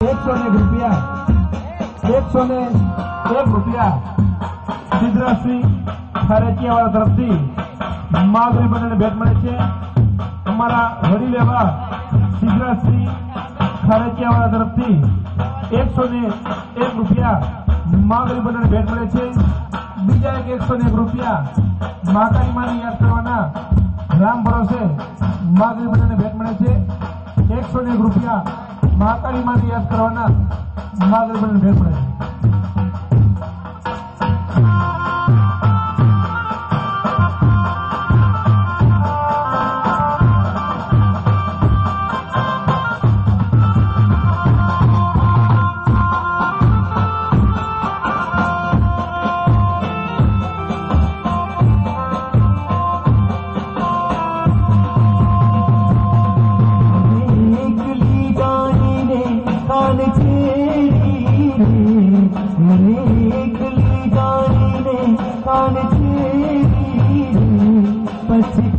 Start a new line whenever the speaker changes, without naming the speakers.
₹101 સિદ્ધરાજસિંહ ખારેચિયાવાળા તરફથી મહાગરી બંનેને ભેટ મળે છે। અમારા વડીલ એવા સિદ્ધરાજસિંહ ખારેચિયાવાળા તરફથી ₹101 મહાગરી બંનેને ભેટ મળે છે। બીજા એક ₹101 મહાકાળી માને યાદ કરવાના રામ ભરોસે મહાગરી બંનેને ભેટ મળે છે। ₹101 મહાકાળી માને યાદ કરવાના મહાગરી બંનેને ભેટ મળે છે।
पछ